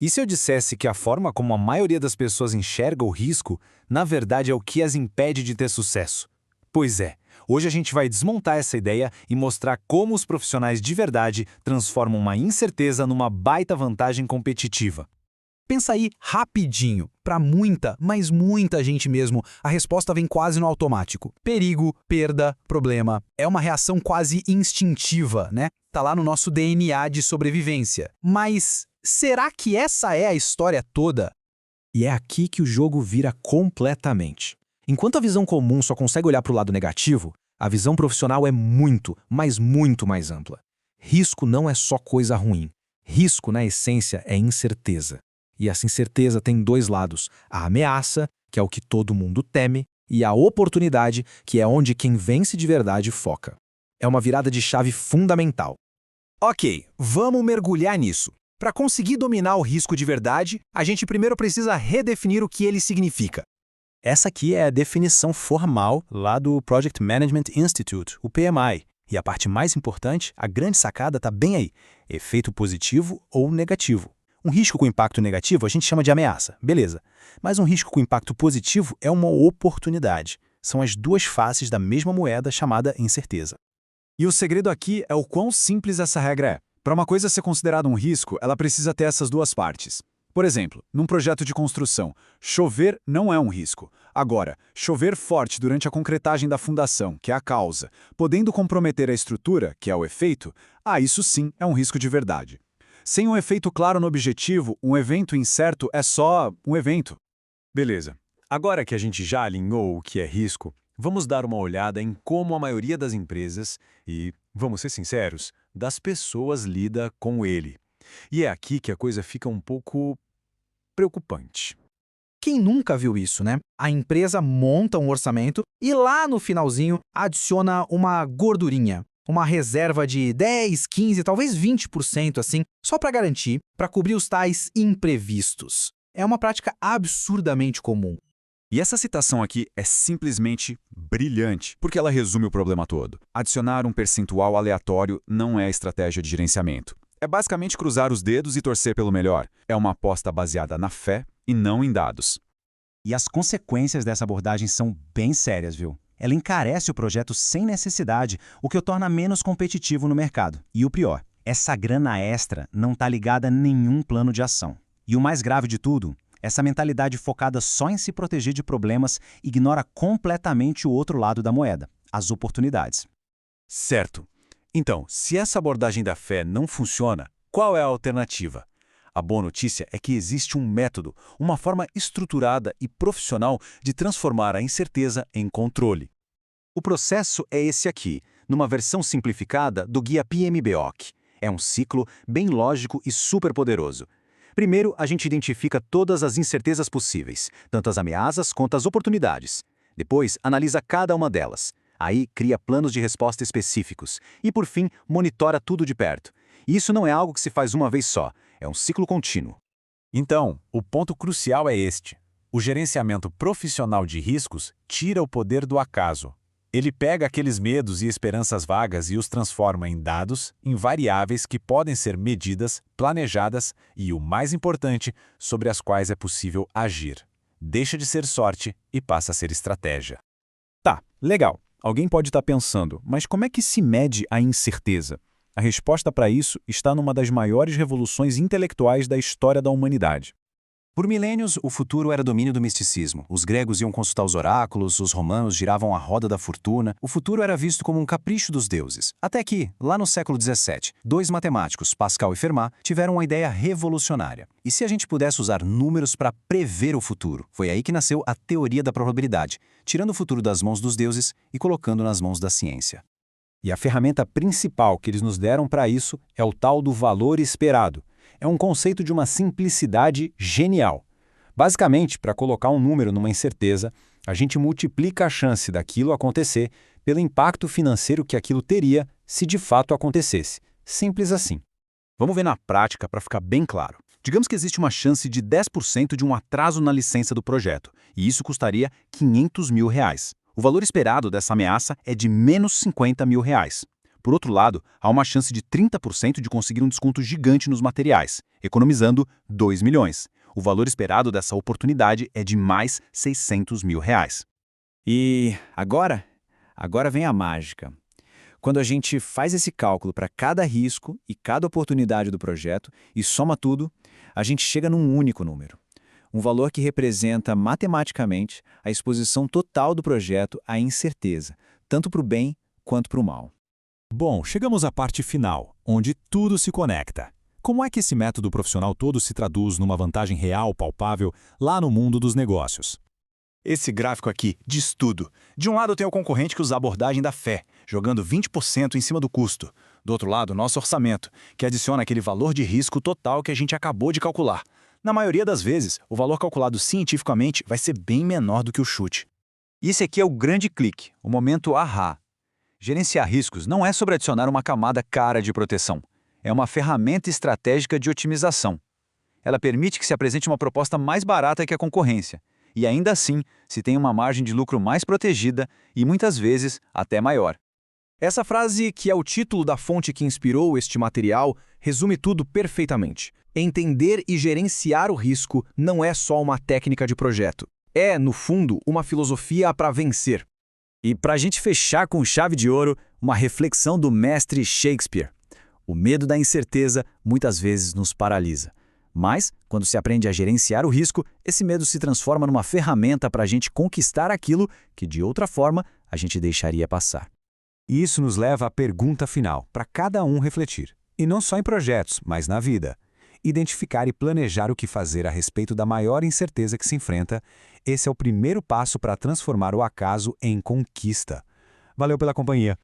E se eu dissesse que a forma como a maioria das pessoas enxerga o risco, na verdade é o que as impede de ter sucesso? Pois é, hoje a gente vai desmontar essa ideia e mostrar como os profissionais de verdade transformam uma incerteza numa baita vantagem competitiva. Pensa aí rapidinho. Para muita, mas muita gente mesmo, a resposta vem quase no automático. Perigo, perda, problema. É uma reação quase instintiva, né? Tá lá no nosso DNA de sobrevivência. Mas será que essa é a história toda? E é aqui que o jogo vira completamente. Enquanto a visão comum só consegue olhar para o lado negativo, a visão profissional é muito, mas muito mais ampla. Risco não é só coisa ruim. Risco, na essência, é incerteza. E essa incerteza tem dois lados: a ameaça, que é o que todo mundo teme, e a oportunidade, que é onde quem vence de verdade foca. É uma virada de chave fundamental. Ok, vamos mergulhar nisso. Para conseguir dominar o risco de verdade, a gente primeiro precisa redefinir o que ele significa. Essa aqui é a definição formal lá do Project Management Institute, o PMI. E a parte mais importante, a grande sacada está bem aí: efeito positivo ou negativo. Um risco com impacto negativo a gente chama de ameaça, beleza. Mas um risco com impacto positivo é uma oportunidade. São as duas faces da mesma moeda chamada incerteza. E o segredo aqui é o quão simples essa regra é. Para uma coisa ser considerada um risco, ela precisa ter essas duas partes. Por exemplo, num projeto de construção, chover não é um risco. Agora, chover forte durante a concretagem da fundação, que é a causa, podendo comprometer a estrutura, que é o efeito, isso sim é um risco de verdade. Sem um efeito claro no objetivo, um evento incerto é só um evento. Beleza. Agora que a gente já alinhou o que é risco, vamos dar uma olhada em como a maioria das empresas e, vamos ser sinceros, das pessoas lida com ele. E é aqui que a coisa fica um pouco preocupante. Quem nunca viu isso, né? A empresa monta um orçamento e lá no finalzinho adiciona uma gordurinha. Uma reserva de 10, 15, talvez 20% assim, só para garantir, para cobrir os tais imprevistos. É uma prática absurdamente comum. E essa citação aqui é simplesmente brilhante, porque ela resume o problema todo. Adicionar um percentual aleatório não é estratégia de gerenciamento. É basicamente cruzar os dedos e torcer pelo melhor. É uma aposta baseada na fé e não em dados. E as consequências dessa abordagem são bem sérias, viu? Ela encarece o projeto sem necessidade, o que o torna menos competitivo no mercado. E o pior, essa grana extra não está ligada a nenhum plano de ação. E o mais grave de tudo, essa mentalidade focada só em se proteger de problemas ignora completamente o outro lado da moeda, as oportunidades. Certo. Então, se essa abordagem da fé não funciona, qual é a alternativa? A boa notícia é que existe um método, uma forma estruturada e profissional de transformar a incerteza em controle. O processo é esse aqui, numa versão simplificada do guia PMBOK. É um ciclo bem lógico e super poderoso. Primeiro, a gente identifica todas as incertezas possíveis, tanto as ameaças quanto as oportunidades. Depois, analisa cada uma delas. Aí, cria planos de resposta específicos. E, por fim, monitora tudo de perto. E isso não é algo que se faz uma vez só. É um ciclo contínuo. Então, o ponto crucial é este. O gerenciamento profissional de riscos tira o poder do acaso. Ele pega aqueles medos e esperanças vagas e os transforma em dados, em variáveis que podem ser medidas, planejadas e, o mais importante, sobre as quais é possível agir. Deixa de ser sorte e passa a ser estratégia. Tá, legal. Alguém pode estar pensando, mas como é que se mede a incerteza? A resposta para isso está numa das maiores revoluções intelectuais da história da humanidade. Por milênios, o futuro era domínio do misticismo. Os gregos iam consultar os oráculos, os romanos giravam a roda da fortuna. O futuro era visto como um capricho dos deuses. Até que, lá no século XVII, dois matemáticos, Pascal e Fermat, tiveram uma ideia revolucionária. E se a gente pudesse usar números para prever o futuro? Foi aí que nasceu a teoria da probabilidade, tirando o futuro das mãos dos deuses e colocando nas mãos da ciência. E a ferramenta principal que eles nos deram para isso é o tal do valor esperado. É um conceito de uma simplicidade genial. Basicamente, para colocar um número numa incerteza, a gente multiplica a chance daquilo acontecer pelo impacto financeiro que aquilo teria se de fato acontecesse. Simples assim. Vamos ver na prática para ficar bem claro. Digamos que existe uma chance de 10% de um atraso na licença do projeto, e isso custaria R$ 500 mil. O valor esperado dessa ameaça é de menos R$ 50 mil. Por outro lado, há uma chance de 30% de conseguir um desconto gigante nos materiais, economizando 2 milhões. O valor esperado dessa oportunidade é de mais 600 mil reais. E agora? Agora vem a mágica. Quando a gente faz esse cálculo para cada risco e cada oportunidade do projeto e soma tudo, a gente chega num único número. Um valor que representa matematicamente a exposição total do projeto à incerteza, tanto para o bem quanto para o mal. Bom, chegamos à parte final, onde tudo se conecta. Como é que esse método profissional todo se traduz numa vantagem real, palpável, lá no mundo dos negócios? Esse gráfico aqui diz tudo. De um lado tem o concorrente que usa a abordagem da fé, jogando 20% em cima do custo. Do outro lado, nosso orçamento, que adiciona aquele valor de risco total que a gente acabou de calcular. Na maioria das vezes, o valor calculado cientificamente vai ser bem menor do que o chute. E esse aqui é o grande clique, o momento ahá. Gerenciar riscos não é sobre adicionar uma camada cara de proteção. É uma ferramenta estratégica de otimização. Ela permite que se apresente uma proposta mais barata que a concorrência. E ainda assim, se tem uma margem de lucro mais protegida e muitas vezes até maior. Essa frase, que é o título da fonte que inspirou este material, resume tudo perfeitamente. Entender e gerenciar o risco não é só uma técnica de projeto. É, no fundo, uma filosofia para vencer. E para a gente fechar com chave de ouro, uma reflexão do mestre Shakespeare. O medo da incerteza muitas vezes nos paralisa. Mas, quando se aprende a gerenciar o risco, esse medo se transforma numa ferramenta para a gente conquistar aquilo que, de outra forma, a gente deixaria passar. E isso nos leva à pergunta final, para cada um refletir. E não só em projetos, mas na vida. Identificar e planejar o que fazer a respeito da maior incerteza que se enfrenta, esse é o primeiro passo para transformar o acaso em conquista. Valeu pela companhia.